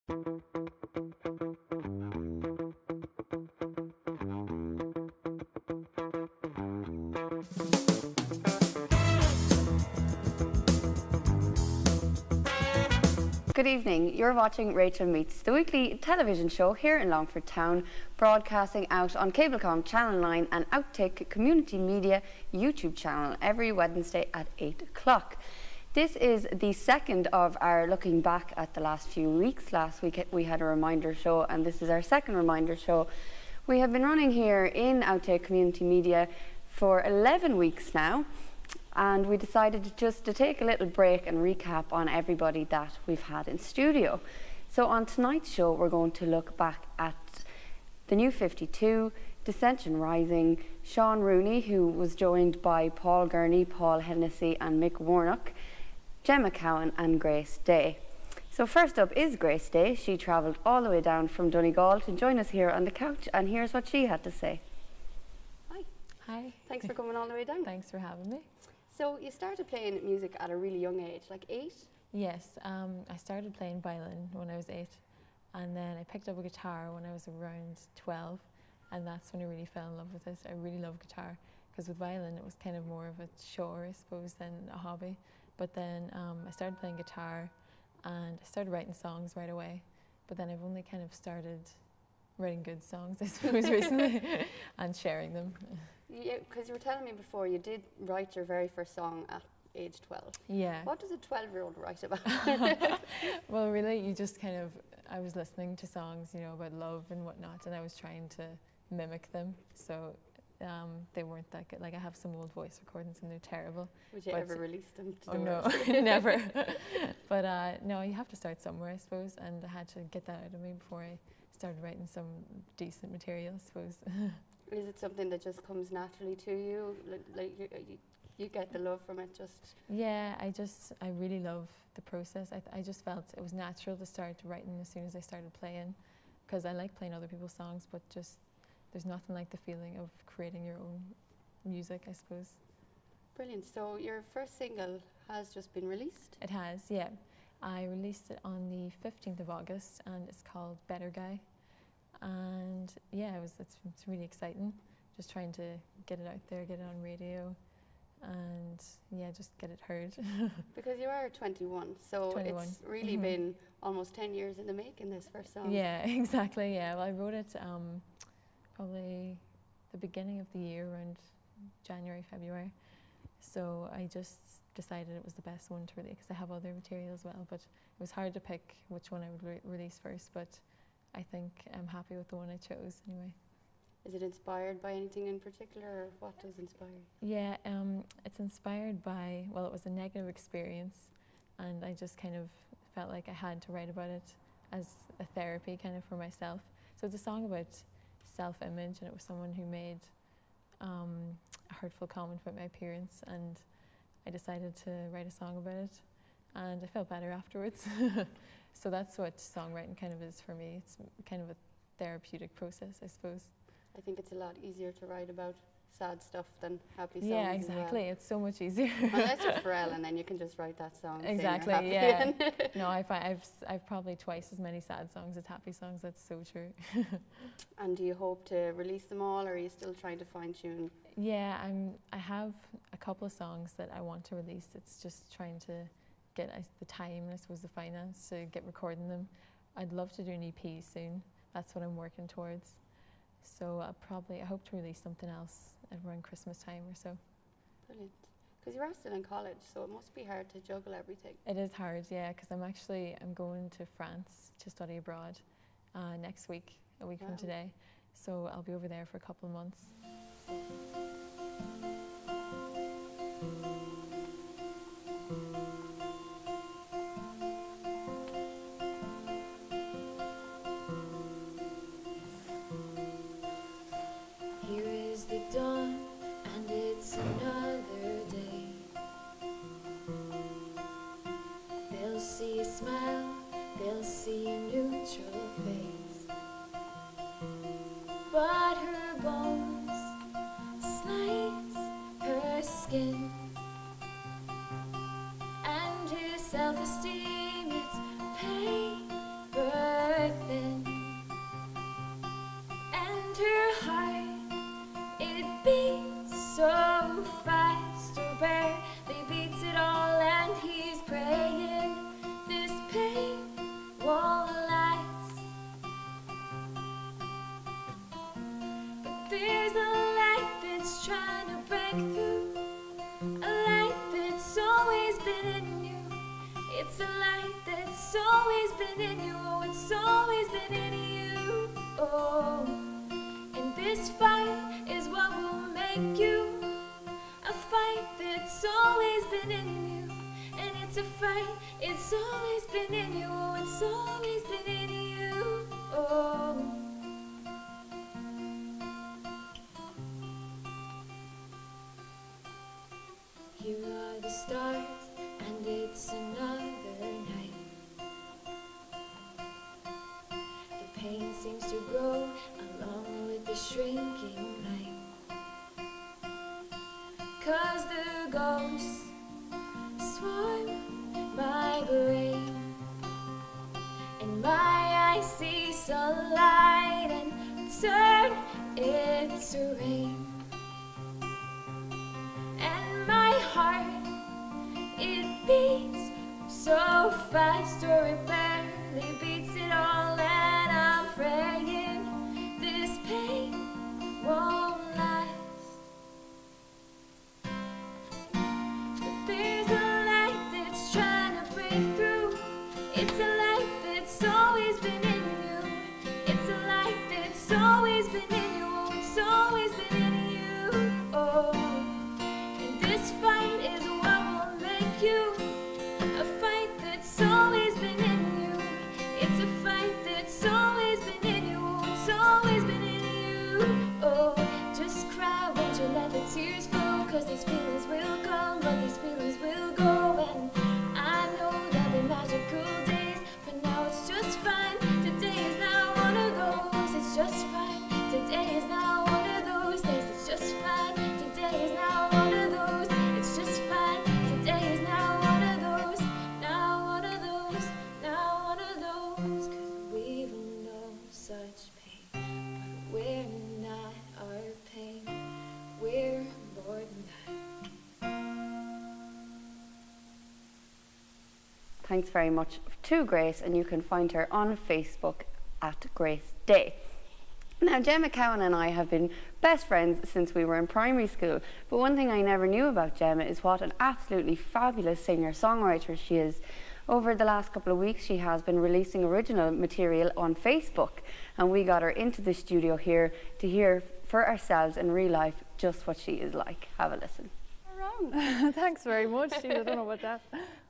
Good evening, you're watching Rachel Meets, the weekly television show here in Longford Town, broadcasting out on Cablecom Channel 9 and Outtake Community Media YouTube channel every Wednesday at 8 o'clock. This is the second of our looking back at the last few weeks. Last week we had a reminder show and this is our second reminder show. We have been running here in Outtake Community Media for 11 weeks now. And we decided to take a little break and recap on everybody that we've had in studio. So on tonight's show, we're going to look back at the New 52, Dissension Rising, Sean Rooney, who was joined by Paul Gurney, Paul Hennessy and Mick Warnock, Jemma Cowen and Grace Day. So first up is Grace Day. She travelled all the way down from Donegal to join us here on the couch, and here's what she had to say. Hi. Hi. Thanks for coming all the way down. Thanks for having me. So you started playing music at a really young age, like 8? Yes, I started playing violin when I was 8, and then I picked up a guitar when I was around 12, and that's when I really fell in love with it. I really love guitar, because with violin it was kind of more of a chore, I suppose, than a hobby. But then I started playing guitar, and I started writing songs right away, but then I've only kind of started writing good songs, I suppose, recently, and sharing them. Yeah, because you were telling me before you did write your very first song at age 12. Yeah. What does a 12-year-old write about? Well, really, you just kind of, I was listening to songs, you know, about love and whatnot, and I was trying to mimic them. So they weren't that good. Like, I have some old voice recordings and they're terrible. Would you ever release them to the world? No, never. But no, you have to start somewhere, I suppose, and I had to get that out of me before I started writing some decent material, I suppose. Is it something that just comes naturally to you? Like you get the love from it just? Yeah, I really love the process. I just felt it was natural to start writing as soon as I started playing, because I like playing other people's songs, but just there's nothing like the feeling of creating your own music, I suppose. Brilliant. So your first single has just been released? It has, yeah. I released it on the 15th of August and it's called Better Guy. And yeah, it's really exciting, just trying to get it out there, get it on radio, and yeah, just get it heard. Because you are 21, so 21. It's really been almost 10 years in the making, this first song. Yeah, exactly, yeah. Well, I wrote it probably the beginning of the year, around January, February. So I just decided it was the best one to release, because I have other material as well, but it was hard to pick which one I would release first, but I think I'm happy with the one I chose anyway. Is it inspired by anything in particular, or what does inspire you? Yeah, it's inspired by, well, it was a negative experience, and I just kind of felt like I had to write about it as a therapy kind of for myself. So it's a song about self-image, and it was someone who made a hurtful comment about my appearance, and I decided to write a song about it, and I felt better afterwards. So that's what songwriting kind of is for me. It's kind of a therapeutic process, I suppose. I think it's a lot easier to write about sad stuff than happy songs. Yeah, exactly. It's so much easier. Unless you're Pharrell, and then you can just write that song. Exactly. Yeah. No, I've probably twice as many sad songs as happy songs. That's so true. And do you hope to release them all, or are you still trying to fine tune? Yeah, I have a couple of songs that I want to release. It's just trying to get the time and I suppose the finance to get recording them. I'd love to do an EP soon. That's what I'm working towards. So I hope to release something else around Christmas time or so. Brilliant. Because you are still in college, so it must be hard to juggle everything. It is hard, yeah, because I'm going to France to study abroad next week, a week from today. So I'll be over there for a couple of months. Here is the dawn, and it's another day. They'll see a smile, they'll see a neutral face, but her bones always been in you, oh, it's always been in you, oh. And this fight is what will make you a fight that's always been in you. And it's a fight, it's always been in you, oh, it's always been in you, oh. Here are the stars, and it's another night. The pain seems to grow along with the shrinking light. 'Cause the ghosts swarm my brain, and my eyes see sunlight and turn it to rain. And my heart, it beats so fast, or it barely beats at all. And I'm praying this pain won't last. But there's a light that's trying to break through. It's a light that's always been in you. It's a light that's always been in you. Oh, it's always been in you. Oh. This fight is what will make you a fight that's always been in you. It's a fight that's always been in you. It's always been in you. Oh, just cry, won't you let the tears flow? 'Cause these feelings will come, but these feelings will go. And I know there'll be magical days, but now it's just fine. Today is not one of those. It's just fine. Today is not one of those days. It's just fine. Today is not one of those. It's just fine. Today is not one of those. Not one of those. Not one of those. 'Cause we've known such pain, but we're not our pain. We're more than that. Thanks very much to Grace, and you can find her on Facebook at Grace Day. Now, Jemma Cowen and I have been best friends since we were in primary school, but one thing I never knew about Jemma is what an absolutely fabulous singer-songwriter she is. Over the last couple of weeks, she has been releasing original material on Facebook, and we got her into the studio here to hear for ourselves in real life just what she is like. Have a listen. Thanks very much, Steve. I don't know about that.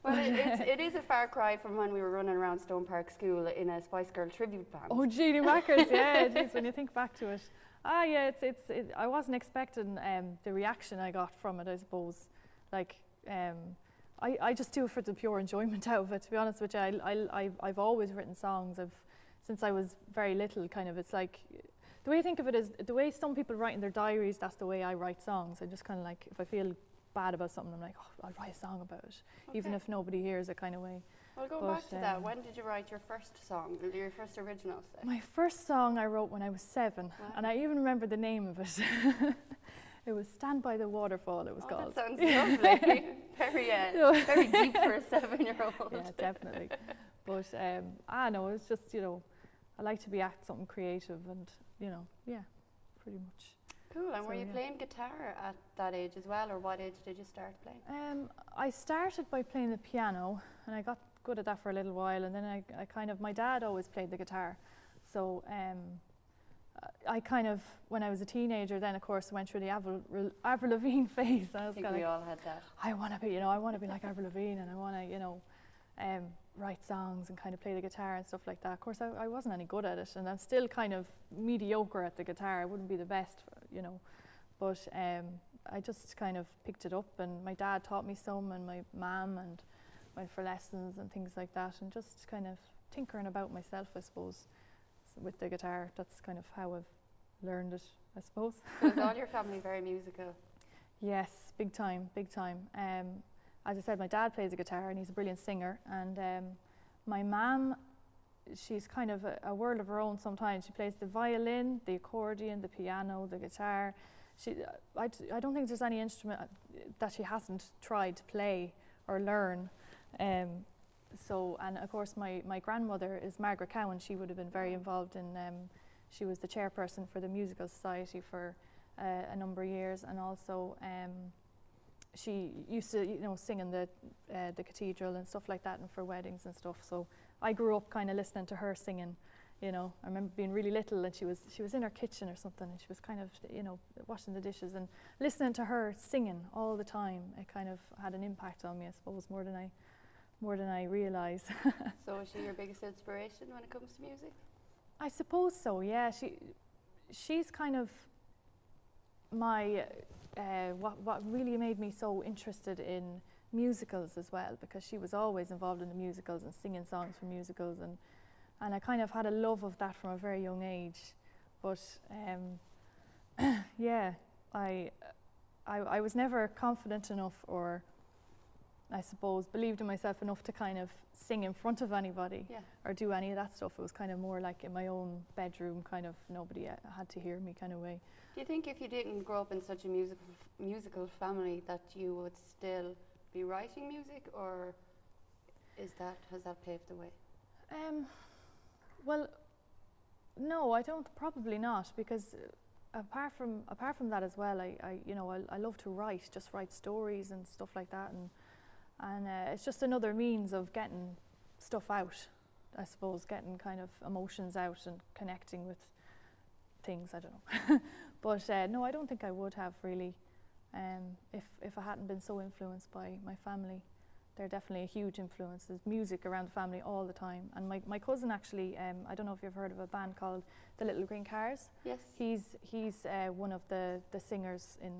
Well, it is a far cry from when we were running around Stone Park School in a Spice Girl tribute band. Oh, Jeannie Mackers, yeah, it is when you think back to it. Yeah, I wasn't expecting the reaction I got from it, I suppose. Like, I just do it for the pure enjoyment out of it, to be honest with you. I've always written songs since I was very little, kind of. It's like, the way I think of it is, the way some people write in their diaries, that's the way I write songs. I just kind of like, if I feel bad about something, I'm like, oh, I'll write a song about it, even if nobody hears it, kind of way. Well, go back to that. When did you write your first song, your first original? Say? My first song I wrote when I was 7, and I even remember the name of it. It was "Stand by the Waterfall." It was called. That sounds lovely. Very deep for a 7-year-old. Yeah, definitely. But I know, it's just, I like to be at something creative, and yeah, pretty much. Cool. And were you playing guitar at that age as well, or what age did you start playing? I started by playing the piano, and I got good at that for a little while, and then I kind of, my dad always played the guitar, so I kind of, when I was a teenager, then of course went through the Avril Lavigne phase. I think we all had that. I want to be like Avril Lavigne, and I want to, write songs and kind of play the guitar and stuff like that. Of course, I wasn't any good at it, and I'm still kind of mediocre at the guitar. I wouldn't be the best, but I just kind of picked it up, and my dad taught me some, and my mum, and went for lessons and things like that, and just kind of tinkering about myself, I suppose, with the guitar. That's kind of how I've learned it, I suppose. So is all your family very musical? Yes, big time, big time. As I said, my dad plays the guitar, and he's a brilliant singer, and my mum, she's kind of a world of her own sometimes. She plays the violin, the accordion, the piano, the guitar. I don't think there's any instrument that she hasn't tried to play or learn. And of course my grandmother is Margaret Cowen. She would have been very involved in, she was the chairperson for the Musical Society for a number of years, and also she used to sing in the cathedral and stuff like that, and for weddings and stuff. So I grew up kind of listening to her singing. You know, I remember being really little and she was in her kitchen or something and she was kind of, you know, washing the dishes and listening to her singing all the time. It kind of had an impact on me, I suppose, more than I realise. So is she your biggest inspiration when it comes to music? I suppose so, yeah. She's kind of my, what really made me so interested in musicals as well, because she was always involved in the musicals and singing songs for musicals, and I kind of had a love of that from a very young age. But yeah, I was never confident enough, or I suppose believed in myself enough to kind of sing in front of anybody or do any of that stuff. It was kind of more like in my own bedroom, kind of nobody had to hear me kind of way. Do you think if you didn't grow up in such a musical family that you would still be writing music, or has that paved the way? Well, no, I don't. Probably not, because apart from that as well, I love to write, just write stories and stuff like that, and it's just another means of getting stuff out, I suppose, getting kind of emotions out and connecting with things. I don't know, but no, I don't think I would have really, if I hadn't been so influenced by my family. They're definitely a huge influence. There's music around the family all the time. And my cousin actually, I don't know if you've heard of a band called the Little Green Cars. Yes. He's one of the singers in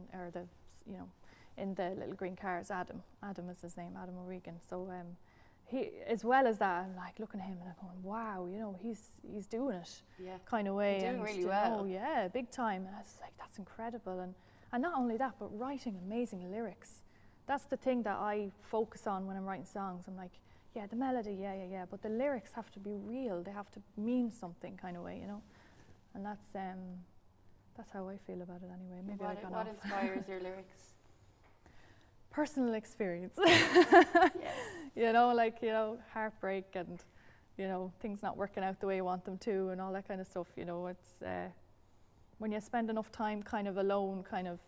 the Little Green Cars. Adam is his name, Adam O'Regan. So he, as well as that, I'm like looking at him and I'm going, wow, you know, he's doing it, kind of way. He's doing really well. Oh yeah, big time. And I was like, that's incredible. And not only that, but writing amazing lyrics. That's the thing that I focus on when I'm writing songs. I'm like, yeah, the melody, yeah, but the lyrics have to be real. They have to mean something kind of way, you know. And that's how I feel about it anyway. Maybe what inspires your lyrics? Personal experience. Yeah. You know, like, you know, heartbreak and, you know, things not working out the way you want them to and all that kind of stuff. You know, it's when you spend enough time kind of alone, kind of,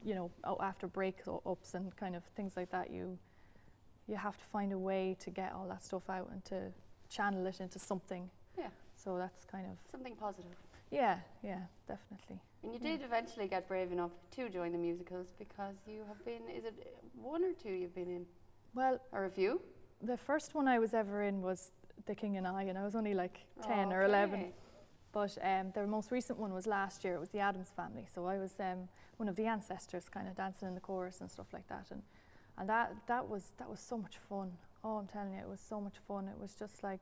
you know, after breakups and kind of things like that, you have to find a way to get all that stuff out and to channel it into something. Yeah. So that's kind of something positive. Yeah, definitely. And you did eventually get brave enough to join the musicals, because you have been, is it one or two you've been in? Well, or a few? The first one I was ever in was The King and I, and I was only like 10 or 11. But the most recent one was last year. It was the Addams Family. So I was one of the ancestors, kind of dancing in the chorus and stuff like that. And that was so much fun. Oh, I'm telling you, it was so much fun. It was just like...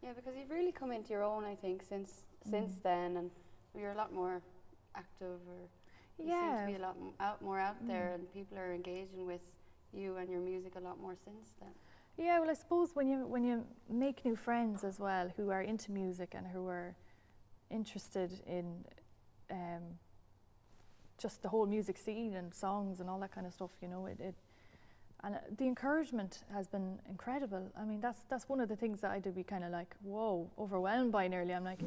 Yeah, because you've really come into your own, I think, since then, and you're a lot more active, or you seem to be a lot more out there, and people are engaging with you and your music a lot more since then. Yeah, well, I suppose when you make new friends as well, who are into music and who are interested in just the whole music scene and songs and all that kind of stuff, you know, and the encouragement has been incredible. I mean, that's one of the things that I do be kind of like, whoa, overwhelmed by nearly. I'm like...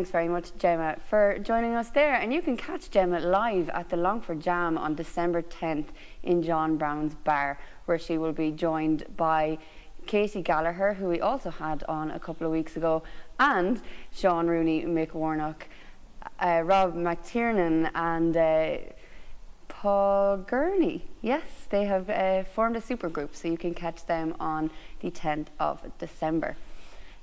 Thanks very much, Gemma, for joining us there. And you can catch Gemma live at the Longford Jam on December 10th in John Brown's Bar, where she will be joined by Katie Gallagher, who we also had on a couple of weeks ago, and Sean Rooney, Mick Warnock, Rob McTiernan and Paul Gurney. Yes, they have formed a supergroup, so you can catch them on the 10th of December.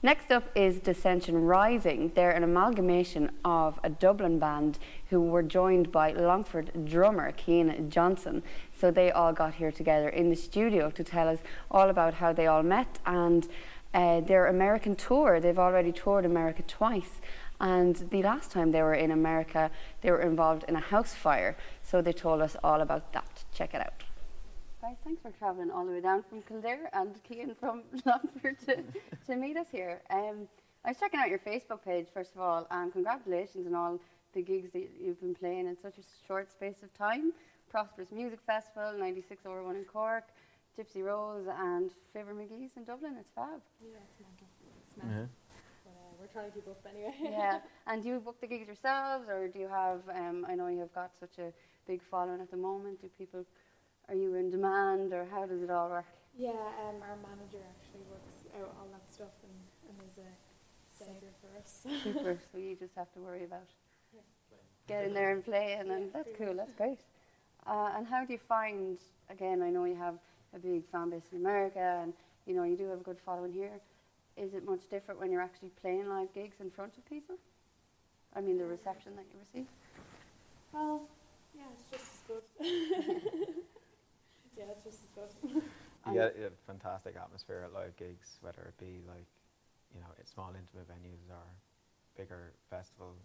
Next up is Dissension Rising. They're an amalgamation of a Dublin band who were joined by Longford drummer Cian Johnson. So they all got here together in the studio to tell us all about how they all met and their American tour. They've already toured America twice. And the last time they were in America, they were involved in a house fire. So they told us all about that. Check it out. Guys, thanks for travelling all the way down from Kildare and Cian from Longford to meet us here. I was checking out your Facebook page, first of all, and congratulations on all the gigs that you've been playing in such a short space of time. Prosperous Music Festival, 96/1 in Cork, Gypsy Rose and Favour McGee's in Dublin. It's fab. Yeah, it's mental. It's mental. We're trying to keep up anyway. Yeah, and do you book the gigs yourselves, or do you have, I know you have got such a big following at the moment, are you in demand, or how does it all work? Yeah, our manager actually works out all that stuff and is a saver for us. Super, so you just have to worry about getting there and playing, and that's cool, that's great. And how do you find, again, I know you have a big fan base in America, and you know you do have a good following here. Is it much different when you're actually playing live gigs in front of people? I mean, the reception that you receive? Well, yeah, it's just as good. Yeah, it's just as good. You get a fantastic atmosphere at live gigs, whether it be like, you know, small intimate venues or bigger festival,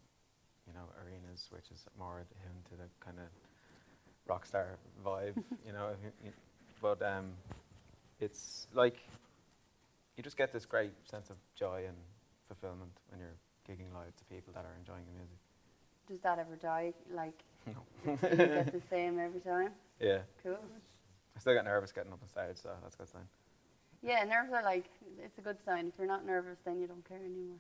you know, arenas, which is more into the kind of rock star vibe, you know. But it's like you just get this great sense of joy and fulfillment when you're gigging live to people that are enjoying the music. Does that ever die? Like, No. you get the same every time? Yeah. Cool. I still get nervous getting up on stage, so that's a good sign. Yeah, nerves are like, it's a good sign. If you're not nervous, then you don't care anymore.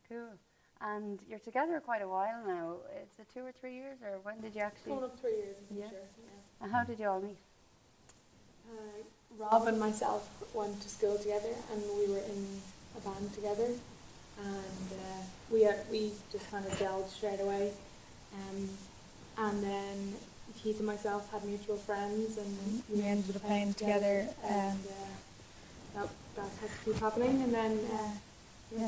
Cool. And you're together quite a while now. Is it 2 or 3 years, or when did you actually? Coming up 3 years, I'm Yeah. sure. Yeah. And how did you all meet? Rob and myself went to school together, and we were in a band together, and we just kind of gelled straight away. And then Keith and myself had mutual friends, and we ended up playing together, and that had to keep happening, and then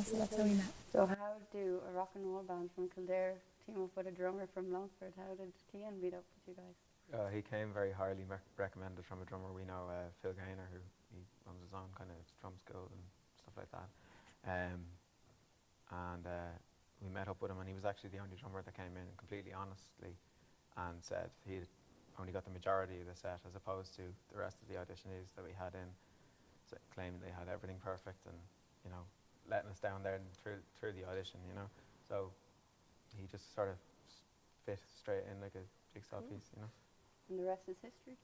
so that's how we met. So how do a rock and roll band from Kildare team up with a drummer from Longford? How did Cian meet up with you guys? He came very highly recommended from a drummer we know, Phil Gaynor, who he runs his own kind of drum school and stuff like that. We met up with him, and he was actually the only drummer that came in completely honestly and said he only got the majority of the set as opposed to the rest of the auditionees that we had in, so claiming they had everything perfect and, you know, letting us down there and through the audition, you know. So he just sort of fit straight in like a jigsaw piece, you know. And the rest is history.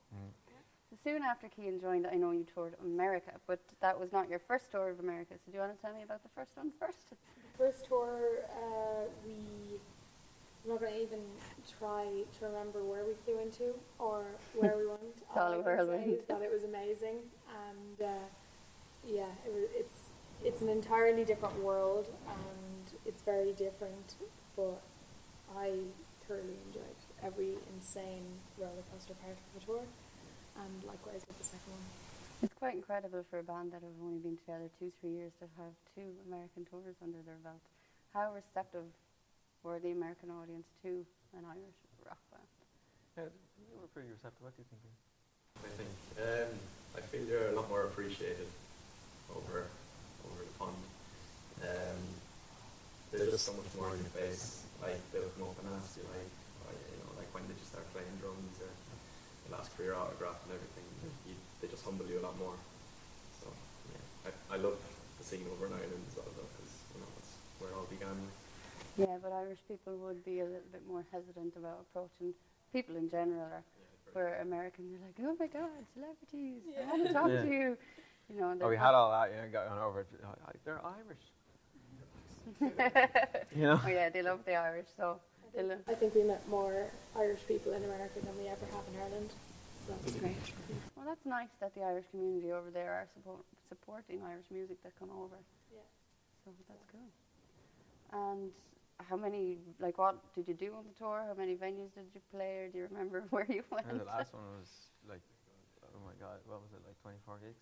So soon after Cian joined, I know you toured America, but that was not your first tour of America. So do you want to tell me about the first one first? The first tour, I'm not going to even try to remember where we flew into or where we went. It's all a whirlwind. That it was amazing, and it's an entirely different world, and it's very different, but I thoroughly enjoyed every insane roller coaster part of the tour, and likewise with the second one. It's quite incredible for a band that have only been together 2-3 years to have 2 American tours under their belt. How receptive were the American audience to an Irish rock band? Yeah, they were pretty receptive. What do you think? I feel they're a lot more appreciated over the pond. They're just so much more in your face. Like they'll come up and ask you, like when did you start playing drums, or they'll ask for your autograph and everything. They just humble you a lot more. So yeah, I love the scene over in Ireland as well, though, because that's where it all began. Yeah, but Irish people would be a little bit more hesitant about approaching people in general. Where Americans are like, oh my God, celebrities, I want to talk to you. You know. We had all that, going over. They're Irish. You know? Oh yeah, they love the Irish, so I think we met more Irish people in America than we ever have in Ireland. So. that's great. Well, that's nice that the Irish community over there are supporting Irish music that come over. Yeah. So that's cool. And how many, like, what did you do on the tour? How many venues did you play, or do you remember where you went? And the last one was like, oh my god, what was it, like 24 gigs?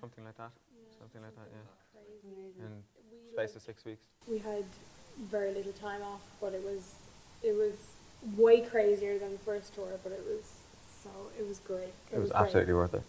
Something like that. Something like that, yeah. Crazy. Amazing. In We, space of 6 weeks. we had very little time off, but it was way crazier than the first tour, but it was great. It was great. absolutely worth it.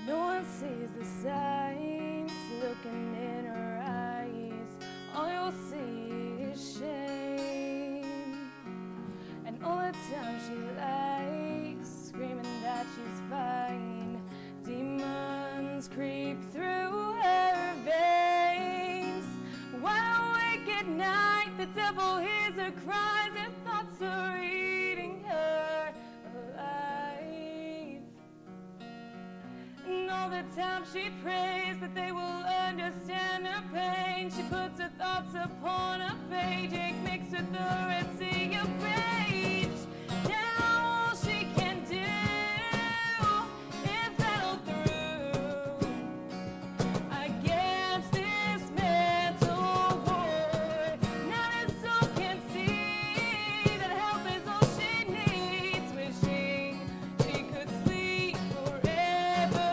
No one sees the signs looking in her eyes. All you'll see is shame. And all the time she lies, screaming that she's fine. Demons creep through her veins. Wide awake at night, the devil hears her cries, and thoughts are eating her alive. And all the time she prays that they will understand her pain. She puts her thoughts upon a page, ink mixed with the Red Sea of rage. Now all she can do is battle through against this mental war. Now this soul can see that help is all she needs, wishing she could sleep forever.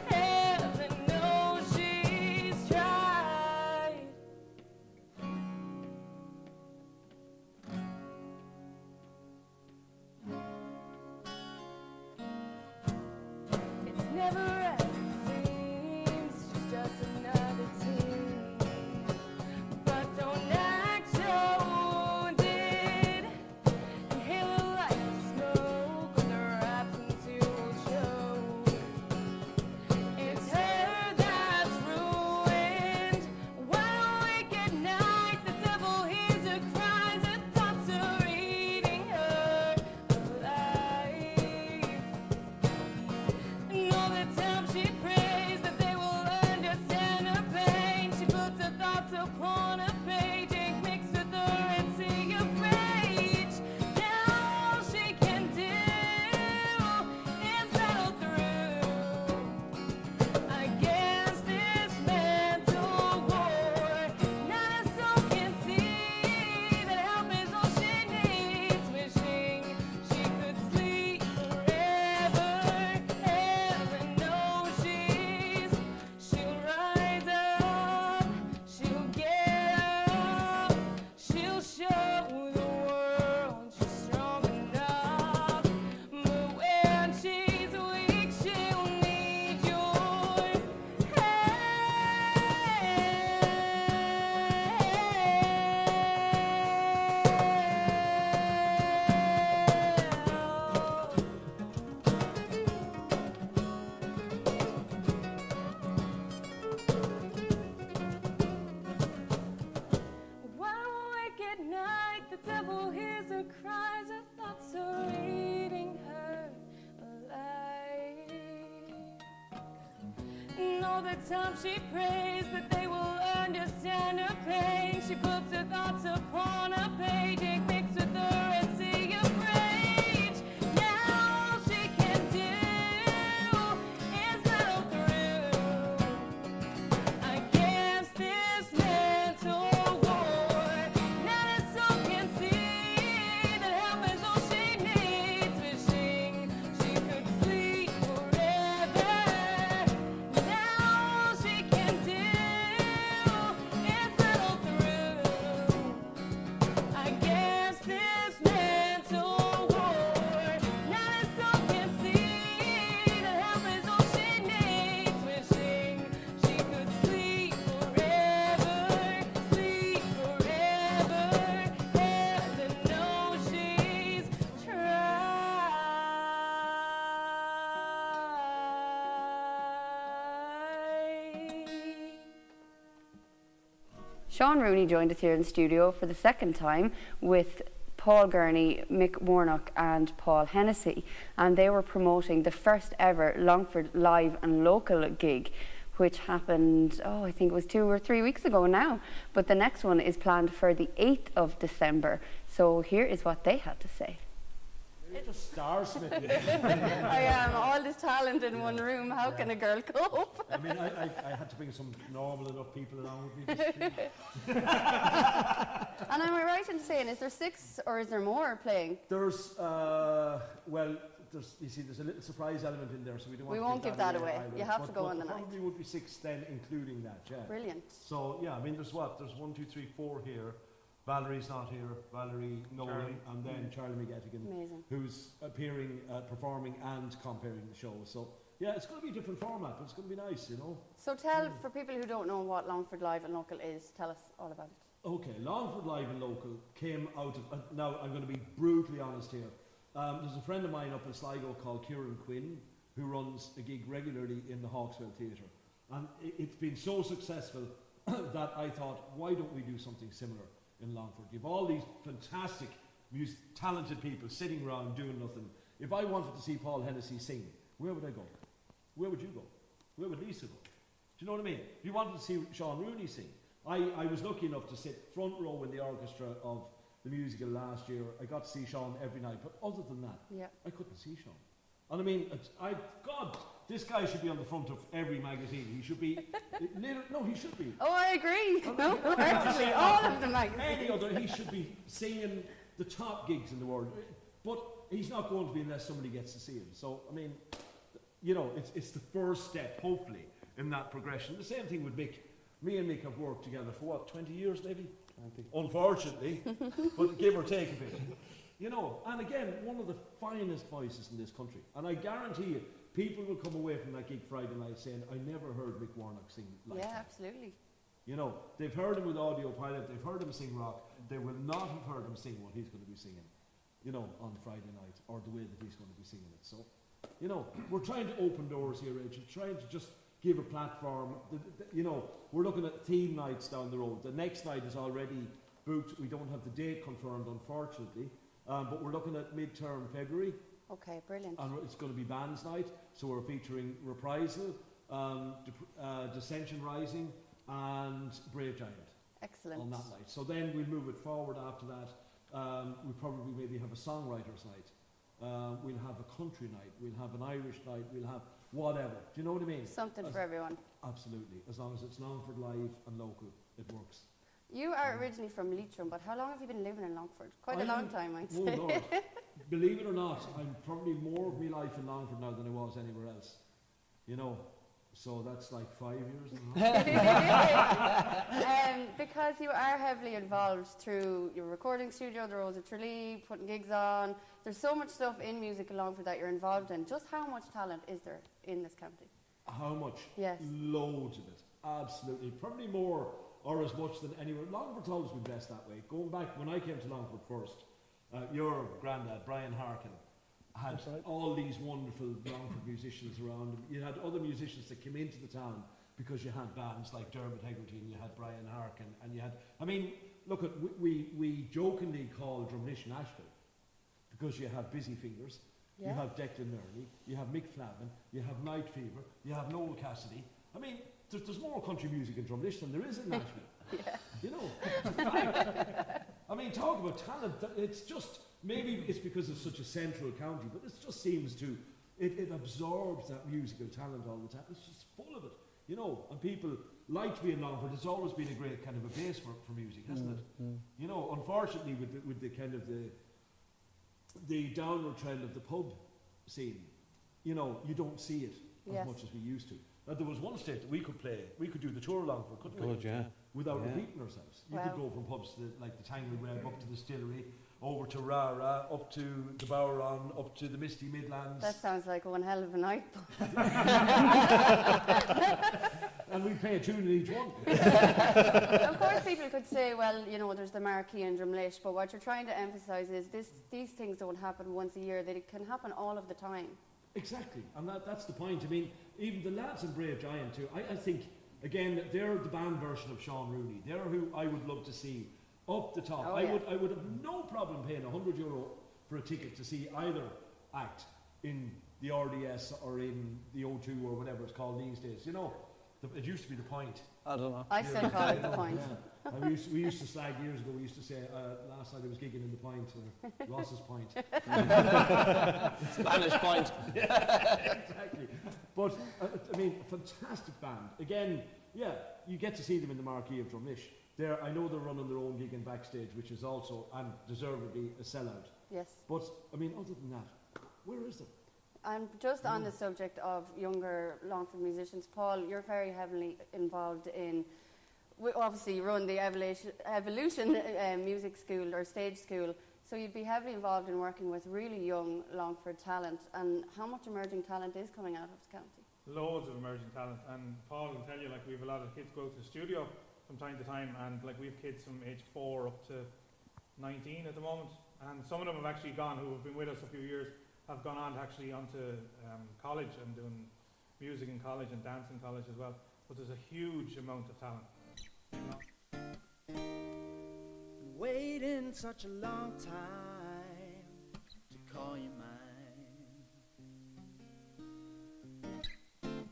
Heaven knows she's tried. It's never as it seems, she's just another teen. But don't act so wounded. Inhale her like a smoke, with her absence you will show. It's her that's ruined. Wide awake at night, the devil hears her cries, her thoughts are eating her alive. And all the time she prays that they will understand her pain. She puts her thoughts upon a page, ink mixed with the Red Sea of rage. Now all she can do is battle through against this mental war. Not a soul can see that help is all she needs, wishing she could sleep forever. Heaven knows she'll rise up, she'll get up, she'll show the world she's strong enough. But when she's weak, she'll need your help. Wide awake at night, the devil hears her cries, her thoughts are eating her alive. And all the time she prays that they will understand her pain. She puts her thoughts upon a page, ink mixed with the Red Sea of rage. Now all she can do is battle through against this mental war. Not a soul can see that help is all she needs, wishing she could sleep forever. Now all she can do is battle through against this mental war. Sean Rooney joined us here in the studio for the second time with Paul Gurney, Mick Warnock and Paul Hennessy, and they were promoting the first ever Longford Live and Local gig, which happened, I think it was 2 or 3 weeks ago now, but the next one is planned for the 8th of December. So here is what they had to say. You're just star-smitten. I am, all this talent in one room, how can a girl cope? I mean, I had to bring some normal enough people along with me. And am I right in saying, is there 6 or is there more playing? There's, there's a little surprise element in there, so we won't give that away. Either. You have to go on the night. Probably would be 6 then, including that, yeah. Brilliant. So, yeah, I mean, there's 1, 2, 3, 4 here. Valerie's not here, Valerie Nolan, and then Charlie McGettigan, who's appearing, performing and comparing the show. So, yeah, it's going to be a different format, but it's going to be nice, you know. So tell, for people who don't know what Longford Live and Local is, tell us all about it. Okay, Longford Live and Local came out of, now I'm going to be brutally honest here. There's a friend of mine up in Sligo called Kieran Quinn, who runs a gig regularly in the Hawkswell Theatre. And it's been so successful that I thought, why don't we do something similar in Longford? You've all these fantastic, talented people sitting around doing nothing. If I wanted to see Paul Hennessy sing, where would I go? Where would you go? Where would Lisa go? Do you know what I mean? If you wanted to see Sean Rooney sing, I was lucky enough to sit front row in the orchestra of the musical last year. I got to see Sean every night, but other than that, I couldn't see Sean. And I mean, God, this guy should be on the front of every magazine. He should be, no, he should be. Oh, I agree. No, actually, all of the magazines. Any other, he should be singing the top gigs in the world. But he's not going to be unless somebody gets to see him. So, I mean, you know, it's the first step, hopefully, in that progression. The same thing with Mick. Me and Mick have worked together for what, 20 years maybe? Unfortunately, but give or take a bit. You know, and again, one of the finest voices in this country. And I guarantee you, people will come away from that gig Friday night saying, I never heard Mick Warnock sing like that. Yeah, absolutely. You know, they've heard him with Audio Pilot, they've heard him sing rock, they will not have heard him sing what he's going to be singing, you know, on Friday night, or the way that he's going to be singing it. So, you know, we're trying to open doors here, Rachel, trying to just give a platform. You know, we're looking at theme nights down the road. The next night is already booked. We don't have the date confirmed, unfortunately, but we're looking at mid-term February. Okay, brilliant. And it's going to be bands night, so we're featuring Reprisal, Dissension Rising, and Brave Giant. Excellent. On that night. So then we'll move it forward after that. We'll probably maybe have a songwriters night. We'll have a country night. We'll have an Irish night. We'll have whatever. Do you know what I mean? Something for everyone. Absolutely. As long as it's Longford Live and Local, it works. You are originally from Leitrim, but how long have you been living in Longford? Quite a long time, I'd say. Oh Lord. Believe it or not, I'm probably more of my life in Longford now than I was anywhere else. You know, so that's like 5 years. Because you are heavily involved through your recording studio, the Rose of Tralee, putting gigs on. There's so much stuff in music in Longford that you're involved in. Just how much talent is there in this county? How much? Yes. Loads of it. Absolutely. Probably more or as much than anywhere. Longford's always been blessed that way. Going back, when I came to Longford first, your granddad, Brian Harkin, had all these wonderful Longford musicians around him. You had other musicians that came into the town because you had bands like Dermot Hegarty and you had Brian Harkin and you had, I mean, look, we jokingly call Drumlish Nashville because you have Busy Fingers, you have Declan Nerney, you have Mick Flavin, you have Night Fever, you have Noel Cassidy. I mean, there's more country music in Drumlish than there is in Nashville. You know, I mean, talk about talent. It's just, maybe it's because it's such a central county, but it just seems to, it absorbs that musical talent all the time. It's just full of it, you know, and people like to be in Longford. It's always been a great kind of a base for music, hasn't it? You know, unfortunately with the kind of the downward trend of the pub scene, you know, you don't see it as much as we used to. Now, there was one stage that we could do the tour along for, couldn't we? Without repeating ourselves. You could go from pubs to like the Tangled Web, up to the Distillery, over to Rara, up to the Boweron, up to the Misty Midlands. That sounds like one hell of a night. And we pay a tune in each one. Of course, people could say, well, you know, there's the Marquee and Drumlish, but what you're trying to emphasise is these things don't happen once a year. They can happen all of the time. Exactly, and that's the point. I mean, even the lads in Brave Giant too, I think again, they're the band version of Sean Rooney. They're who I would love to see up the top. Oh, I yeah. would have no problem paying €100 for a ticket to see either act in the RDS or in the O2 or whatever it's called these days. You know, it used to be the Point. I don't know. I still call it the Point. Yeah. And we used to slag years ago. We used to say last night I was gigging in the Point, Ross's Point. Spanish Point. Exactly. But I mean, fantastic band. Again, yeah, you get to see them in the marquee of Drumish. I know they're running their own gig in backstage, which is also and deservedly a sellout. Yes. But I mean, other than that, where is them? And just on the subject of younger Longford musicians, Paul, you're very heavily involved in, obviously you run the Evolution Music School or Stage School, so you'd be heavily involved in working with really young Longford talent. And how much emerging talent is coming out of the county? Loads of emerging talent, and Paul will tell you, like, we have a lot of kids go to the studio from time to time, and like we have kids from age 4 up to 19 at the moment, and some of them have actually gone, who have been with us a few years, have gone on to actually onto college and doing music in college and dance in college as well. But there's a huge amount of talent. Waiting such a long time to call you mine.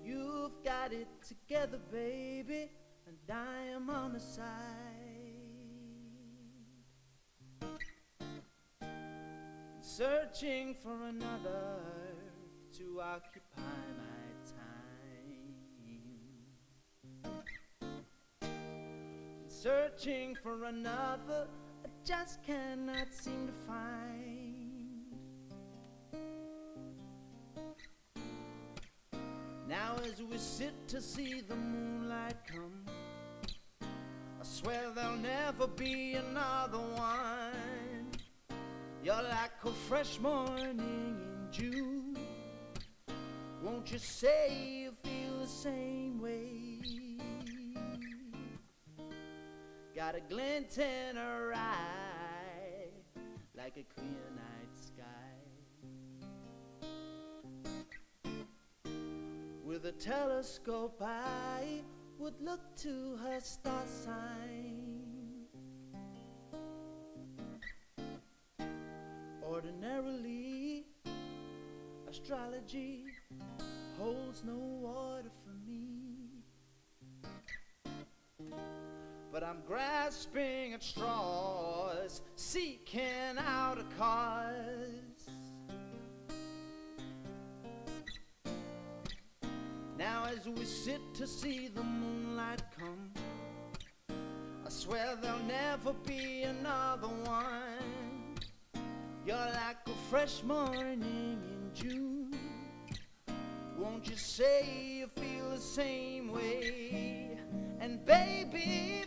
You've got it together, baby, and I am on the side. Searching for another to occupy my time. Searching for another I just cannot seem to find. Now as we sit to see the moonlight come, I swear there'll never be another one. You're like a fresh morning in June. Won't you say you feel the same way? Got a glint in her eye, like a clear night sky. With a telescope I would look to her star sign. Ordinarily, astrology holds no water for me, but I'm grasping at straws, seeking out a cause. Now as we sit to see the moonlight come, I swear there'll never be another one. You're like a fresh morning in June. Won't you say you feel the same way? And baby,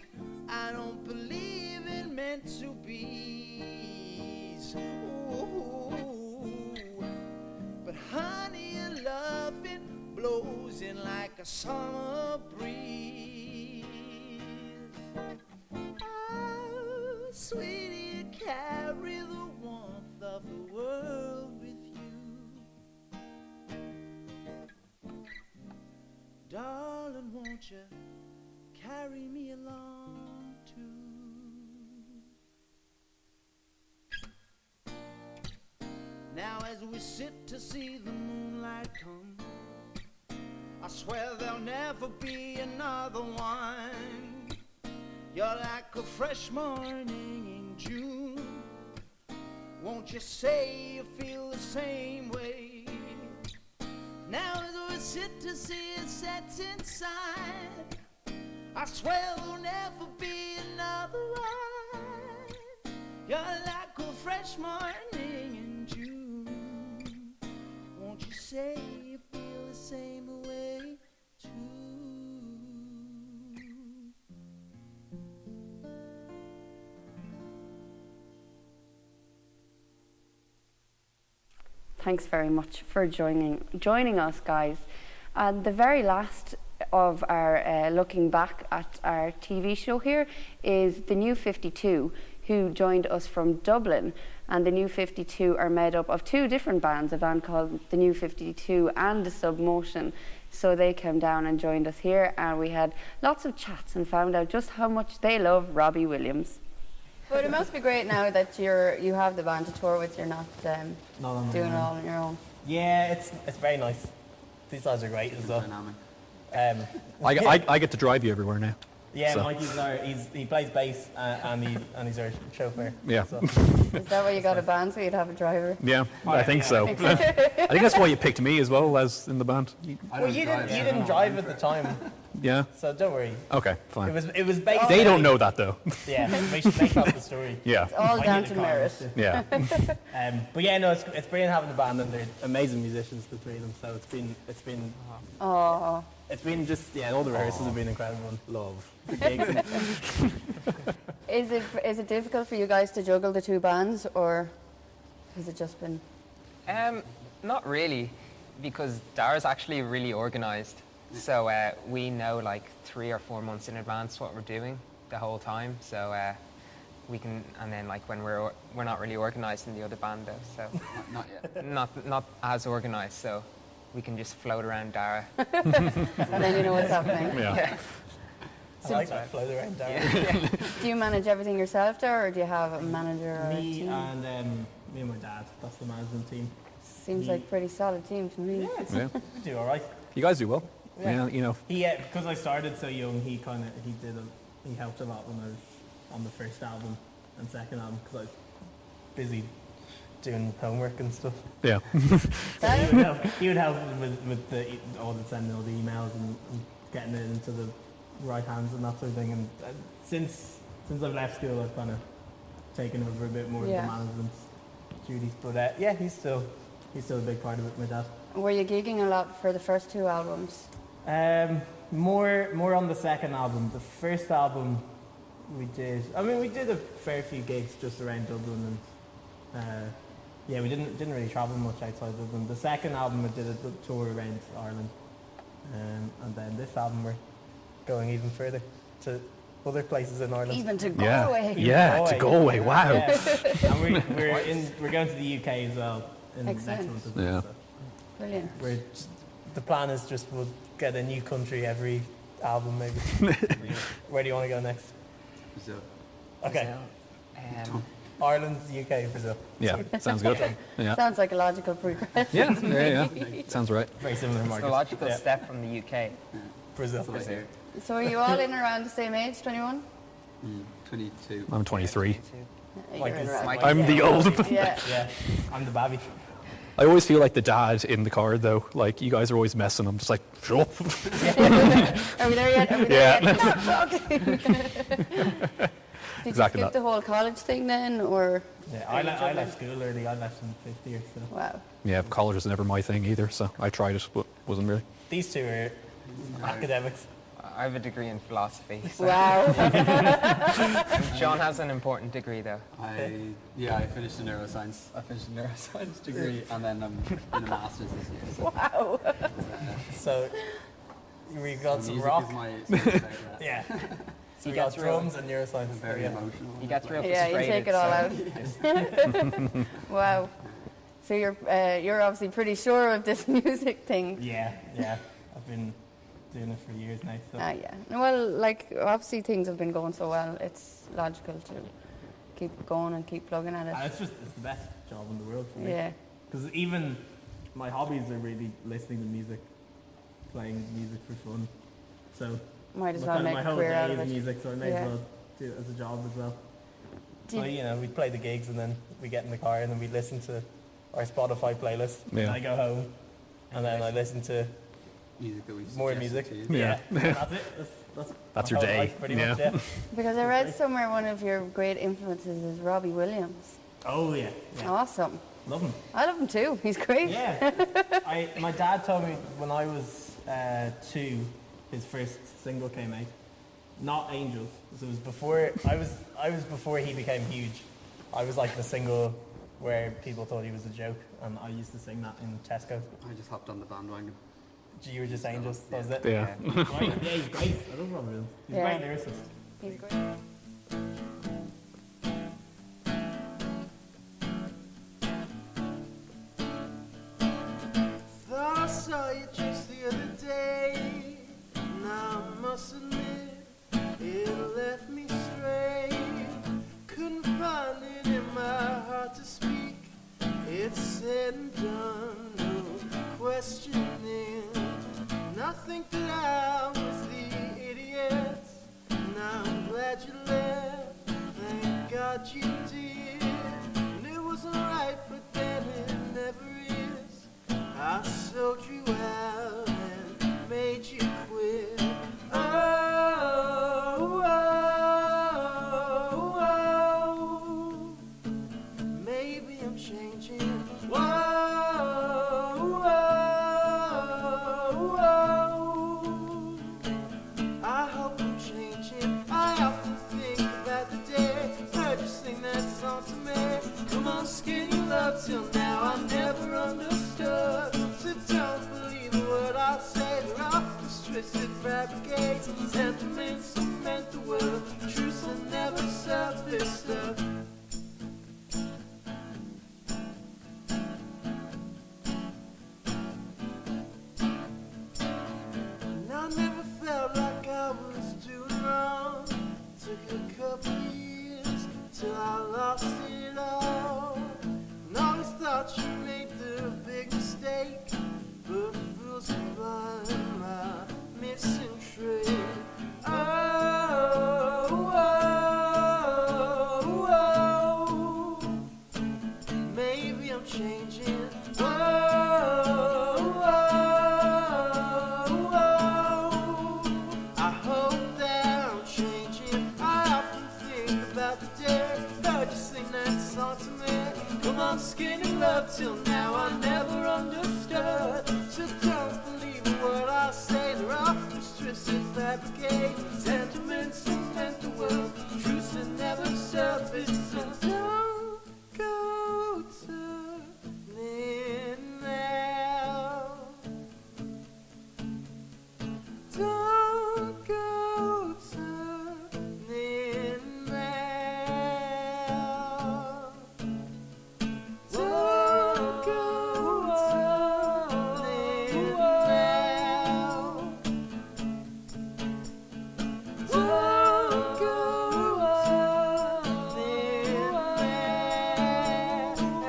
I don't believe it meant to be. Ooh, but honey, your loving blows in like a summer breeze. Oh, sweetie, you carry the warmth of the world with you. Darling, won't you carry me along too? Now as we sit to see the moonlight come, I swear there'll never be another one. You're like a fresh morning in June. Won't you say you feel the same way? Now as we sit to see it set inside, I swear there'll never be another one. You're like a fresh morning in June. Won't you say you feel the same way too? Thanks very much for joining us, guys. And the very last of our looking back at our TV show here is the New 52, who joined us from Dublin. and the New 52 are made up of two different bands, a band called the New 52 and the Submotion. So they came down and joined us here, and we had lots of chats and found out just how much they love Robbie Williams. But it must be great now that you have the band to tour with. You're not doing it all on your own. Yeah, it's very nice. These guys are great as well. I get to drive you everywhere now. Yeah, so. Mikey's he plays bass and he's our chauffeur. Yeah. So. Is that why you got a band, so you'd have a driver? Yeah, I think so. I think that's why you picked me as well as in the band. Well, you didn't drive at the time. Yeah. So don't worry. Okay, fine. It was based. They don't know that though. Yeah, make up the story. Yeah. It's all down to merit. Yeah. But yeah, no, it's brilliant having the band, and they're amazing musicians, the three of them. So it's been. Oh. It's been just all the rehearsals have been incredible. Love the gigs. Is it difficult for you guys to juggle the two bands, or has it just been? Not really, because Dara's actually really organised. So we know like 3 or 4 months in advance what we're doing the whole time. So we can, and then like when we're not really organised in the other band though. So not yet. Not as organised. So we can just float around Dara. And then you know what's happening. Yeah. I like that, float around Dara. Yeah. Do you manage everything yourself, Dara, or do you have a manager or a Me team? and me and my dad. That's the management team. Seems like a pretty solid team to me. Yeah. We do all right. You guys do well. Yeah. You know. He because I started so young, he helped a lot when I was on the first album and second album because I was busy doing homework and stuff. Yeah. So he would help with sending all the emails and getting it into the right hands and that sort of thing. And since I've left school, I've kind of taken over a bit more of the management duties. But he's still a big part of it, my dad. Were you gigging a lot for the first two albums? More on the second album. The first album we did a fair few gigs just around Dublin, and we didn't really travel much outside Dublin. The second album we did a tour around Ireland, and then this album we're going even further to other places in Ireland. Even to Galway. Yeah, to Galway. Wow. Yeah. And we're going to the UK as well in next month. As well, yeah. So. Brilliant. The plan is just we'll get a new country every album maybe. Where do you want to go next? Brazil. Okay. Ireland, UK, Brazil. Yeah, sounds good. Yeah. Sounds like a logical progression. Yeah. Sounds right. Very similar It's markets. the logical step from the UK. Brazil. So are you all in around the same age, 21? 22. I'm 23. I'm the old. Yeah. Yeah, I'm the babby. I always feel like the dad in the car, though. Like, you guys are always messing. I'm just like, shut up. Are we there yet? Are we there yet? Stop talking. Did Exactly you skip the whole college thing then, or? Yeah, I left school early. I left in 5th year. So. Wow. Yeah, college was never my thing either, so I tried it, but wasn't really. These two are academics. I have a degree in philosophy. So. Wow. John has an important degree though. I finished a neuroscience. I finished a neuroscience degree, and then I'm in a master's this year. So. Wow. So we got some music rock. Is my sort of Yeah. So we gets got drums and neuroscience. I'm very emotional. He gets real Yeah, you take it all out. Wow. So you're obviously pretty sure of this music thing. Yeah. I've been doing it for years now. So. Yeah. Well, like obviously things have been going so well. It's logical to keep going and keep plugging at it. And it's the best job in the world for me. Yeah. Because even my hobbies are really listening to music, playing music for fun. So might as well make a career out of it. My whole day is music, so I may as well do it as a job as well. So we play the gigs and then we get in the car and then we listen to our Spotify playlist. Yeah. And I go home and then I listen to music that we more music. to you. Yeah. That's it. That's your my whole day. life, pretty Yeah. much, yeah. Because I read somewhere one of your great influences is Robbie Williams. Oh yeah. Awesome. Love him. I love him too. He's great. Yeah. My dad told me when I was 2, his first single came out. Not Angels. So it was before I was before he became huge. I was like the single where people thought he was a joke, and I used to sing that in Tesco. I just hopped on the bandwagon. You were just Angels. That was it. Yeah. Right? Yeah, he's great. I love Robbie Williams. He's a Yeah. great lyricist. He's great. think that I was the idiot. And I'm glad you left. Thank God you did. And it wasn't right, but then it never is. I sold you out and made you quit. Oh, oh, oh. Maybe I'm changing. Whoa, whoa, whoa. I hope I'm changing. I often think about the day heard you sing that song to me. Come on, skinny love, till now I never understood. So don't believe a word I say. They're all just twisted fabricates. Sentiments cement the world. Truths that never surface stuff. And I never felt like I was doing wrong. Took a couple years till I lost it all. And always thought you made the big mistake, but fools are blind, my missing trick. Oh, oh, oh. Maybe I'm changing. Whoa, whoa, whoa. I hope that I'm changing. I often think about the day heard you sing that song to me. Come on, skinny love, till now I never understood. So don't believe a word I say. They're all just twisted fabricate. Sentiments cement the world. Truths that never surface. So don't go turning now. Don't go turning now. Don't go turning now. Don't go turning now.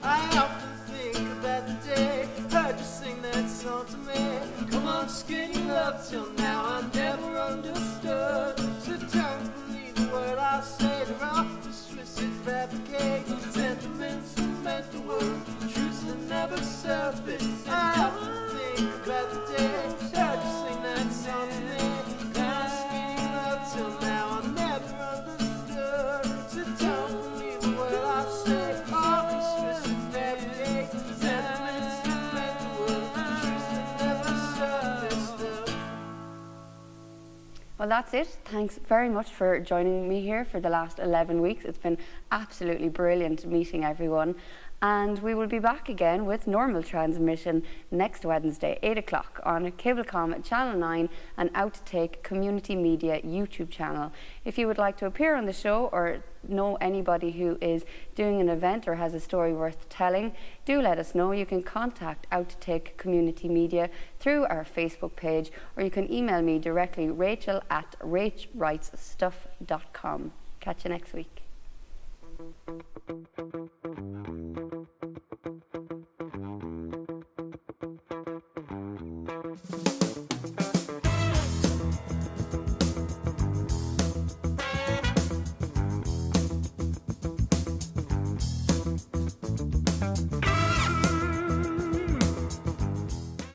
I often think about the day heard you sing that song to me. Come on, skinny love, till now I never understood. So don't believe a word I say. They're all just twisted fabricate. Sentiments cement the world. Truths that never surface. I often think about the day heard you sing that song to me. Come on, skinny love, till now I never understood. So don't believe a word I say. All these twisted fabricate. Sentiments cement the world. Truths that never surface. Well, that's it. Thanks very much for joining me here for the last 11 weeks. It's been absolutely brilliant meeting everyone. And we will be back again with normal transmission next Wednesday, 8 o'clock on Cablecom Channel 9 and Outtake Community Media YouTube channel. If you would like to appear on the show or know anybody who is doing an event or has a story worth telling, do let us know. You can contact Outtake Community Media through our Facebook page, or you can email me directly, rachel@rachwritesstuff.com. Catch you next week.